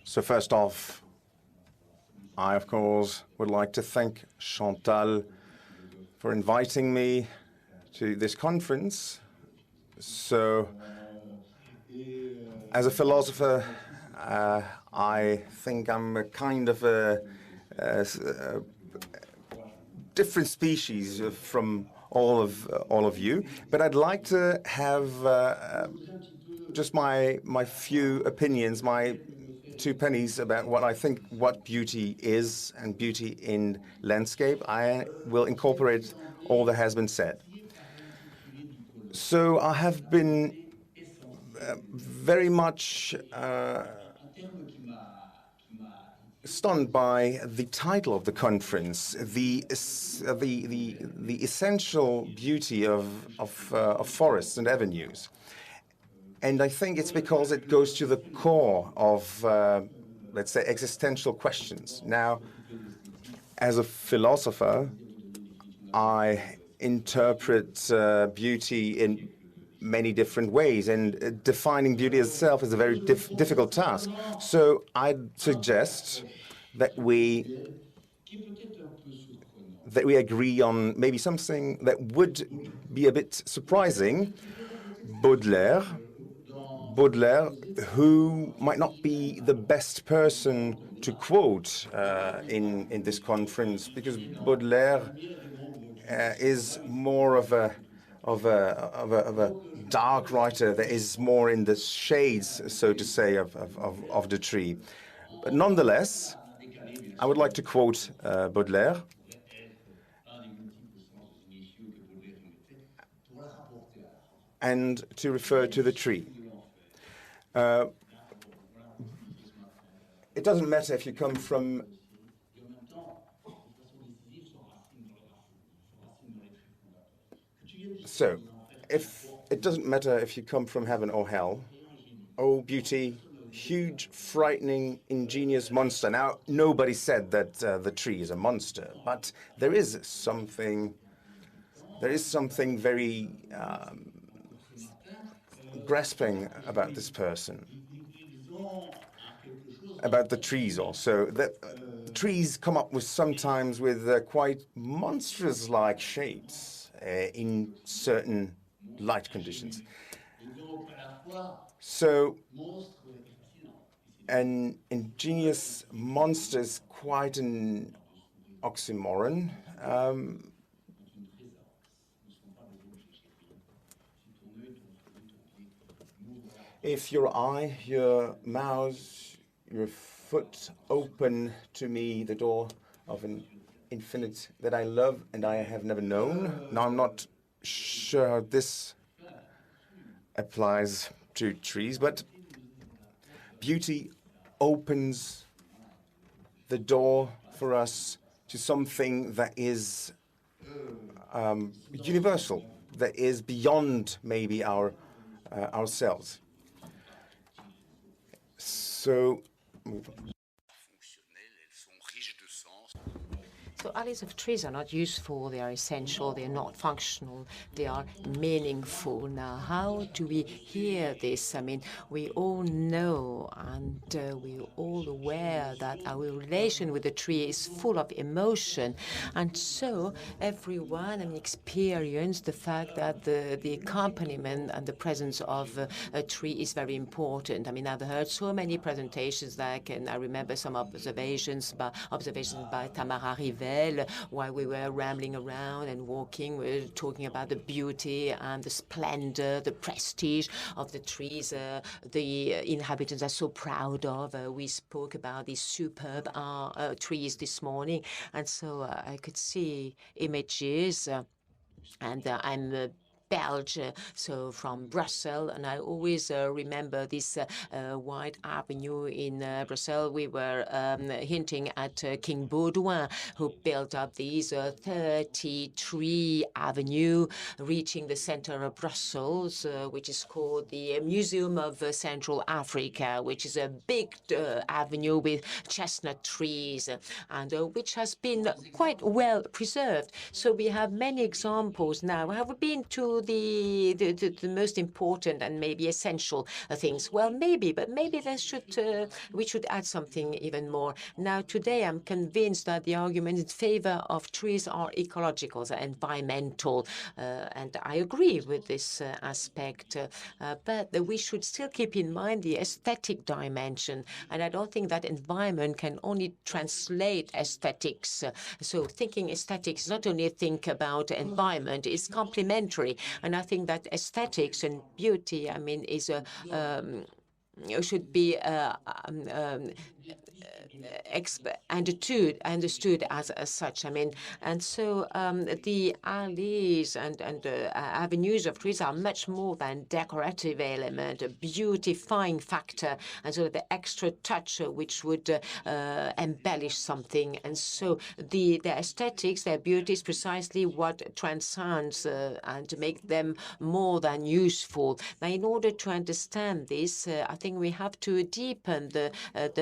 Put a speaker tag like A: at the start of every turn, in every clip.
A: So first off, I, of course, would like to thank Chantal for inviting me to this conference. So, as a philosopher, I think I'm a kind of a different species from all of you, but I'd like to have just my few opinions, my two pennies about what I think what beauty is and beauty in landscape. I will incorporate all that has been said. So I have been very much stunned by the title of the conference, the essential beauty of forests and avenues. And I think it's because it goes to the core of, let's say, existential questions. Now, as a philosopher, I interpret beauty in many different ways, and defining beauty itself is a very difficult task. So I'd suggest that we agree on maybe something that would be a bit surprising. Baudelaire, who might not be the best person to quote in this conference, because Baudelaire is more of a dark writer that is more in the shades, so to say, of the tree. But nonetheless, I would like to quote Baudelaire. And to refer to the tree. It doesn't matter if you come from it doesn't matter if you come from heaven or hell. Oh, beauty, huge, frightening, ingenious monster. Now, nobody said that the tree is a monster, but there is something very grasping about this person, about the trees also. The trees come up with sometimes with quite monstrous-like shapes in certain light conditions. So an ingenious monster is quite an oxymoron. If your eye, your mouth, your foot open to me the door of an infinite that I love and I have never known. Now, I'm not sure how this applies to trees, but beauty opens the door for us to something that is universal, that is beyond maybe ourselves. So
B: alleys of trees are not useful, they are essential, they are not functional, they are meaningful. Now, how do we hear this? I mean, we all know and we're all aware that our relation with the tree is full of emotion. And so everyone experience the fact that the accompaniment and the presence of a tree is very important. I mean, I've heard so many presentations and I remember some observations by Tamara Rivet, while we were rambling around and walking. We were talking about the beauty and the splendor, the prestige of the trees the inhabitants are so proud of. We spoke about these superb trees this morning, and so I could see images, and I'm Belgium, so from Brussels, and I always remember this wide avenue in Brussels. We were hinting at King Baudouin, who built up these 33 avenue, reaching the center of Brussels, which is called the Museum of Central Africa, which is a big avenue with chestnut trees, and which has been quite well preserved. So we have many examples now. I have been to to the most important and maybe essential things. Well, maybe, but maybe we should add something even more. Now, today, I'm convinced that the arguments in favor of trees are ecological, environmental, and I agree with this aspect. But we should still keep in mind the aesthetic dimension, and I don't think that environment can only translate aesthetics. So thinking aesthetics is not only think about environment, it's complementary. And I think that aesthetics and beauty, I mean, is should be understood as such. I mean, and so the allees and avenues of trees are much more than decorative element, a beautifying factor, and so the extra touch which would embellish something. And so the aesthetics, their beauty is precisely what transcends and to make them more than useful. Now, in order to understand this, I think we have to deepen the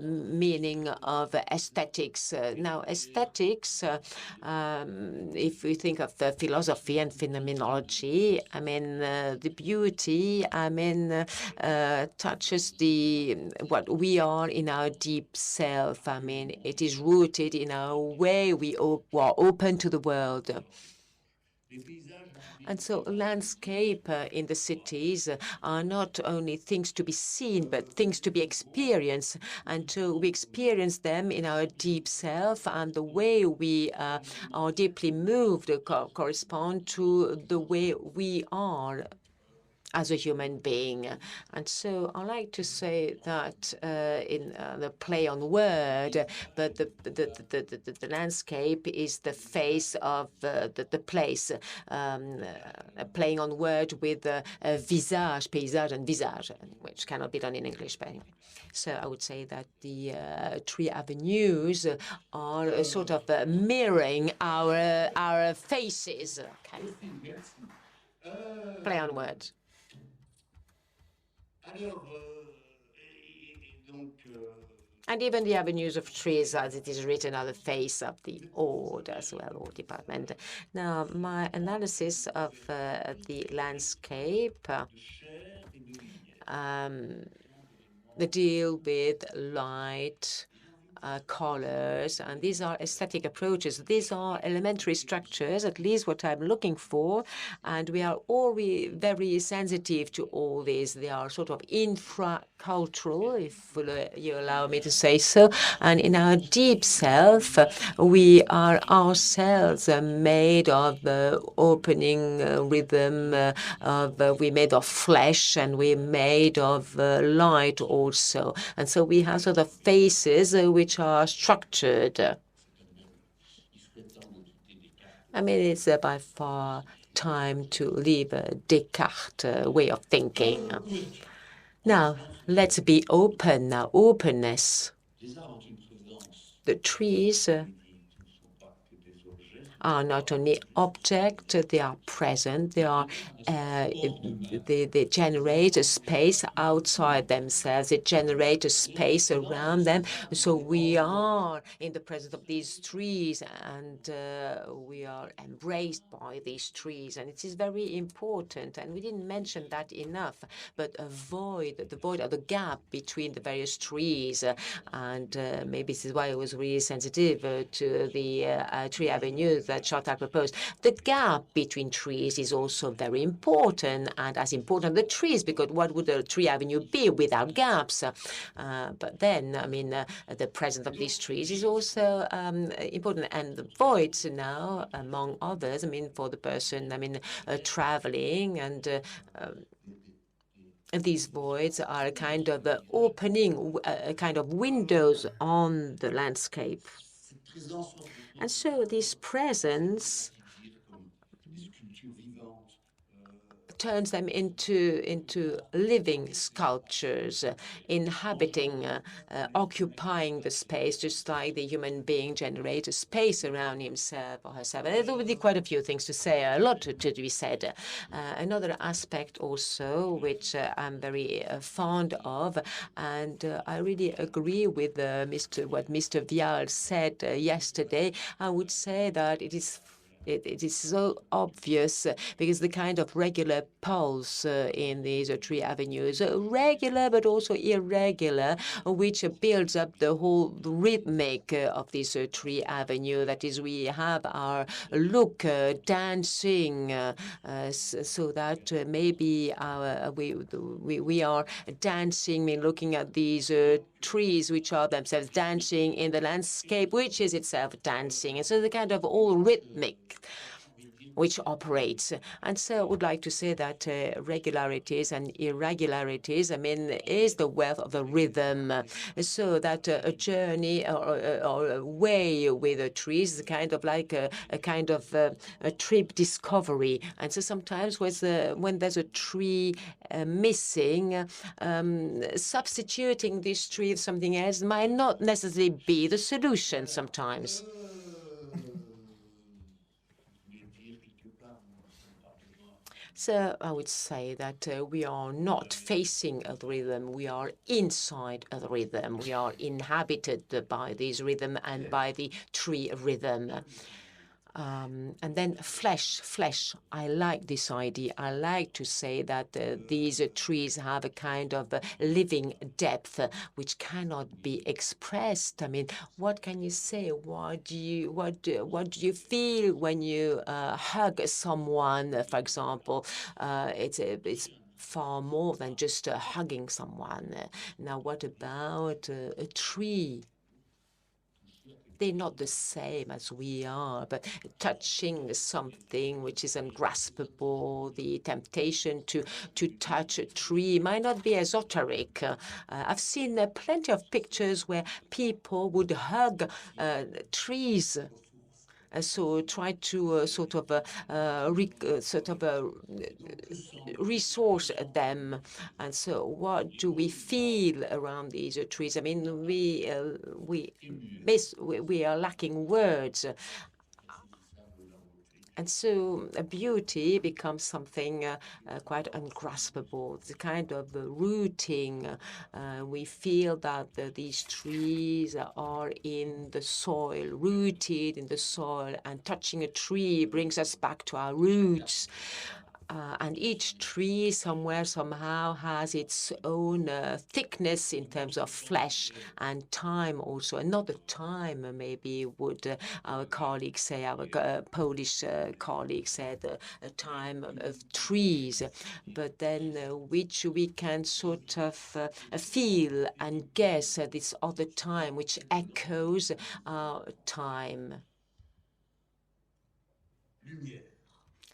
B: meaning of aesthetics. Now, aesthetics, if we think of the philosophy and phenomenology, I mean, the beauty, I mean, touches what we are in our deep self. I mean, it is rooted in our way we are open to the world. And so landscape in the cities are not only things to be seen, but things to be experienced. And so we experience them in our deep self, and the way we are deeply moved correspond to the way we are as a human being. And so I like to say that in the play on word, but the landscape is the face of the place, playing on word with visage, paysage, and visage, which cannot be done in English, but anyway. So I would say that the tree avenues are sort of mirroring our faces. Okay. Play on words. And even the avenues of trees, as it is written on the face of the Aude as well, or department. Now, my analysis of the landscape, the deal with light, colors, and these are aesthetic approaches. These are elementary structures, at least what I'm looking for, and we are all very sensitive to all these. They are sort of infra-cultural, if you allow me to say so, and in our deep self, we are ourselves made of opening rhythm, we're made of flesh, and we're made of light also. And so we have sort of faces which are structured. I mean, it's by far time to leave a Descartes way of thinking. Now, let's be open now, openness. The trees are not only objects, they are present, they generate a space outside themselves, they generate a space around them. So we are in the presence of these trees, and we are embraced by these trees, and it is very important. And we didn't mention that enough, but the void or the gap between the various trees, and maybe this is why I was really sensitive to the tree avenues that Chantal proposed. The gap between trees is also very important, and as important the trees, because what would a tree avenue be without gaps? But then, I mean, the presence of these trees is also important, and the voids now, among others, I mean, for the person, I mean, traveling, and these voids are a kind of opening, a kind of windows on the landscape. And so this presence turns them into living sculptures, inhabiting, occupying the space, just like the human being generates a space around himself or herself. And there will be quite a few things to say, a lot to be said. Another aspect also, which I'm very fond of, and I really agree with what Mr. Vial said yesterday, I would say that it is it is so obvious because the kind of regular pulse in these tree avenues, regular but also irregular, which builds up the whole rhythmic of this tree avenue. That is, we have our look dancing so that maybe we are dancing, looking at these trees which are themselves dancing in the landscape, which is itself dancing. And so the kind of all rhythmic which operates. And so I would like to say that regularities and irregularities, is the wealth of the rhythm. So that a journey or a way with the trees is kind of like a kind of a trip discovery. And so sometimes when there's a tree missing, substituting this tree with something else might not necessarily be the solution sometimes. So I would say that we are not facing a rhythm, we are inside a rhythm. We are inhabited by this rhythm and by the tree rhythm. And then flesh. I like this idea. I like to say that these trees have a kind of living depth which cannot be expressed. What can you say? What do you feel when you hug someone, for example? It's far more than just hugging someone. Now, what about a tree? They're not the same as we are, but touching something which is ungraspable, the temptation to touch a tree might not be esoteric. I've seen plenty of pictures where people would hug trees. So try to resource them. And so what do we feel around these trees? We are lacking words. And so beauty becomes something quite ungraspable. It's a kind of rooting. We feel that these trees are in the soil, rooted in the soil, and touching a tree brings us back to our roots. And each tree somewhere, somehow, has its own thickness in terms of flesh and time also. Another time, maybe, would our colleagues say, our Polish colleagues said, a time of trees, but then which we can sort of feel and guess this other time, which echoes our time.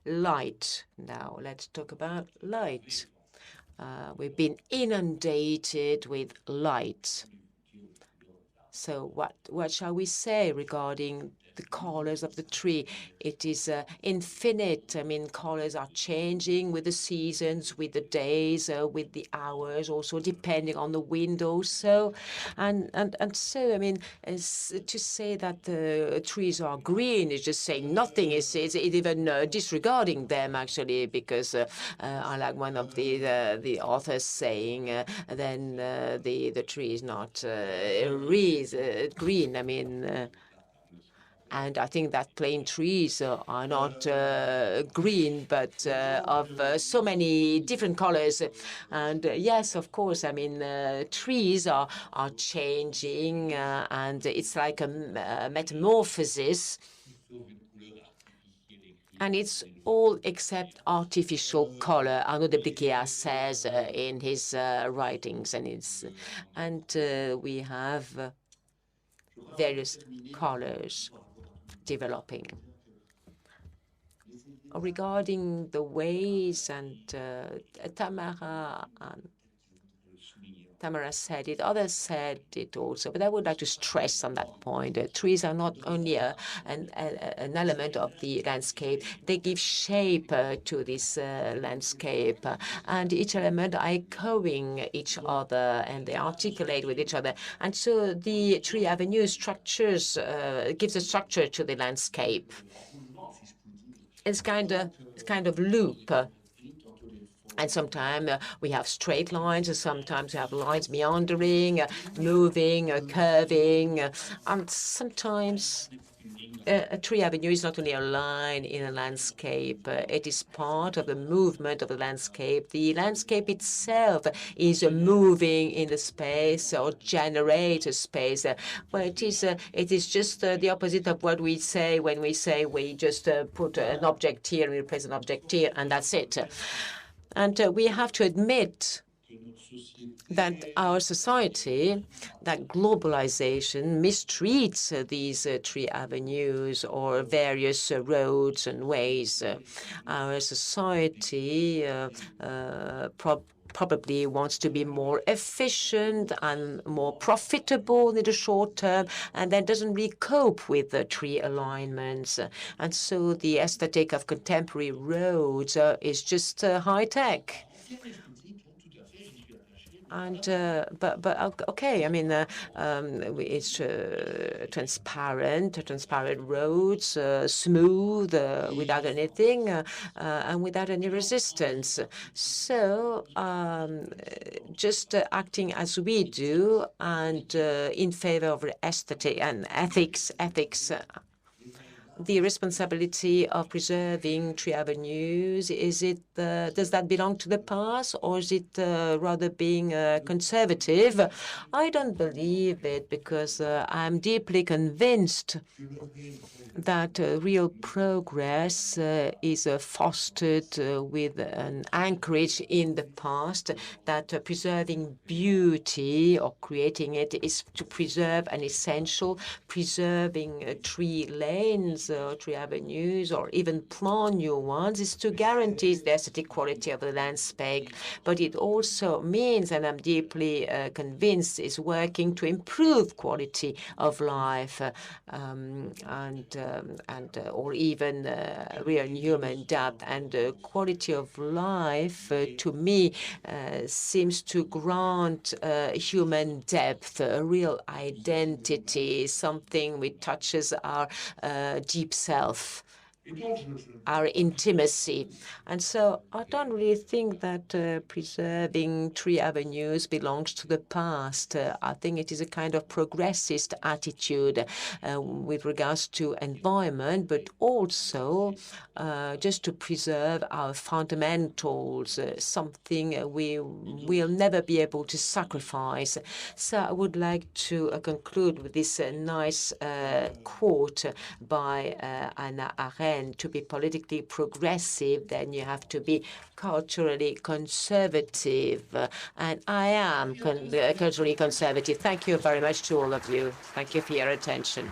B: Light. Now, let's talk about light. We've been inundated with light. So what shall we say regarding the colors of the tree? It is infinite. Colors are changing with the seasons, with the days, with the hours, also depending on the wind also. And so, to say that the trees are green is just saying nothing. It's even disregarding them, actually, because I like one of the authors saying, then the tree is not green. And I think that plain trees are not green, but of so many different colors. And yes, of course, trees are changing, and it's like a metamorphosis. And it's all except artificial color, Arnaud de Briquet says in his writings. And we have various colors developing. Regarding the ways, and Tamara said it, others said it also, but I would like to stress on that point. Trees are not only an element of the landscape, they give shape to this landscape, and each element are echoing each other, and they articulate with each other. And so the tree avenue structures, gives a structure to the landscape. It's kind of loop. And sometimes we have straight lines, and sometimes we have lines meandering, moving, curving, and sometimes a tree avenue is not only a line in a landscape, it is part of the movement of the landscape. The landscape itself is moving in the space or generates a space. Well, it is just the opposite of what we say when we say we just put an object here and replace an object here, and that's it. And we have to admit that our society, that globalization mistreats these tree avenues or various roads and ways. Our society probably wants to be more efficient and more profitable in the short term, and then doesn't really cope with the tree alignments. And so the aesthetic of contemporary roads is just high tech. And okay, I mean, it's transparent roads, smooth, without anything, and without any resistance. So just acting as we do, and in favor of aesthetic and ethics. The responsibility of preserving tree avenues, does that belong to the past, or is it rather being conservative? I don't believe it, because I'm deeply convinced that real progress is fostered with an anchorage in the past, that preserving beauty or creating it is to preserve an essential. Preserving tree lanes or tree avenues, or even plant new ones, is to guarantee the aesthetic quality of the landscape. But it also means, and I'm deeply convinced, is working to improve quality of life, or even real human depth. And quality of life, to me, seems to grant human depth, a real identity, something which touches our deep self, our intimacy. And so I don't really think that preserving tree avenues belongs to the past. I think it is a kind of progressist attitude with regards to environment, but also just to preserve our fundamentals, something we will never be able to sacrifice. So I would like to conclude with this nice quote by Hannah Arendt: to be politically progressive, then you have to be culturally conservative. And I am culturally conservative. Thank you very much to all of you. Thank you for your attention.